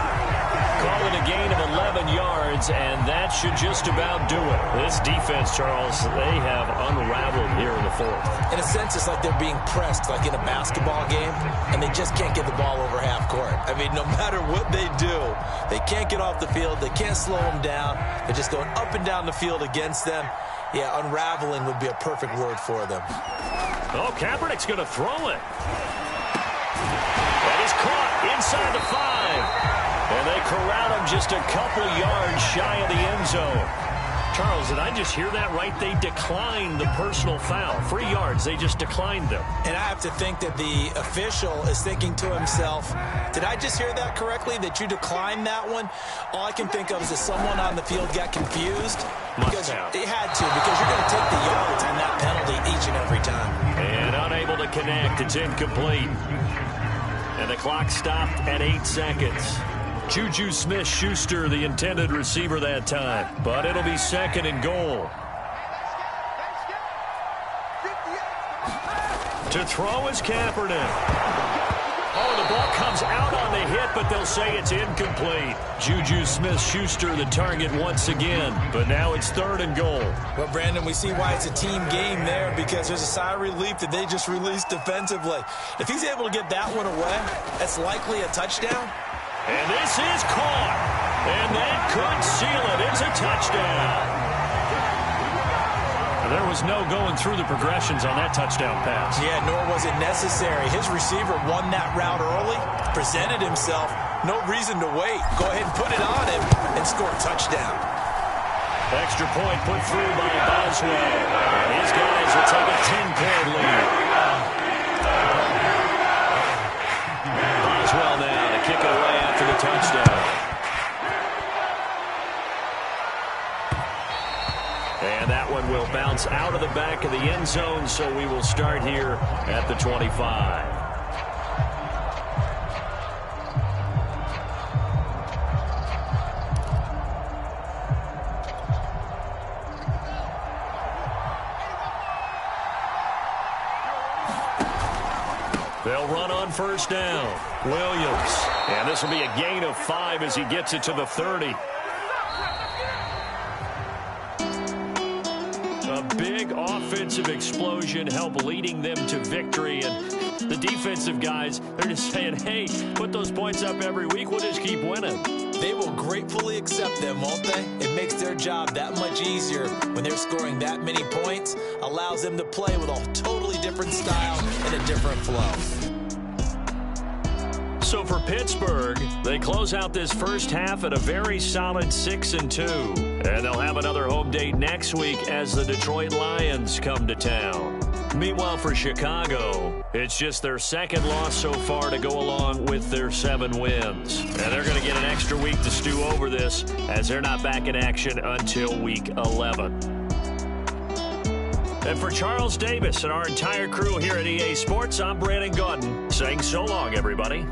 Call it a gain of 11 yards, and that should just about do it. This defense, Charles, they have unraveled here in the fourth. In a sense, it's like they're being pressed, like in a basketball game, and they just can't get the ball over half court. I mean, no matter what they do, they can't get off the field. They can't slow them down. They're just going up and down the field against them. Yeah, unraveling would be a perfect word for them. Oh, Kaepernick's going to throw it. That is caught inside the 5. And they corral him just a couple yards shy of the end zone. Charles, did I just hear that right? They declined the personal foul. 3 yards, they just declined them. And I have to think that the official is thinking to himself, did I just hear that correctly, that you declined that one? All I can think of is that someone on the field got confused. Because they had to, because you're going to take the yards on that penalty each and every time. And unable to connect, it's incomplete. And the clock stopped at 8 seconds. Juju Smith-Schuster, the intended receiver that time. But it'll be 2nd and goal. To throw is Kaepernick. Oh, the ball comes out on the hit, but they'll say it's incomplete. Juju Smith-Schuster, the target once again. But now it's 3rd and goal. Well, Brandon, we see why it's a team game there, because there's a sigh of relief that they just released defensively. If he's able to get that one away, that's likely a touchdown. And this is caught. And that could seal it. It's a touchdown. There was no going through the progressions on that touchdown pass. Yeah, nor was it necessary. His receiver won that route early, presented himself. No reason to wait. Go ahead and put it on him and score a touchdown. Extra point put through by Boswell. And his guys will take a 10-point lead. Boswell now to kick it away after the touchdown. And that one will bounce out of the back of the end zone, so we will start here at the 25. They'll run on first down. Williams. And this will be a gain of 5 as he gets it to the 30. A big offensive explosion helped leading them to victory. And the defensive guys, they're just saying, hey, put those points up every week. We'll just keep winning. They will gratefully accept them, won't they? It makes their job that much easier when they're scoring that many points. Allows them to play with a totally different style and a different flow. So for Pittsburgh, they close out this first half at a very solid 6-2. And they'll have another home date next week as the Detroit Lions come to town. Meanwhile, for Chicago, it's just their second loss so far to go along with their 7 wins. And they're going to get an extra week to stew over this as they're not back in action until Week 11. And for Charles Davis and our entire crew here at EA Sports, I'm Brandon Gaudin saying so long, everybody.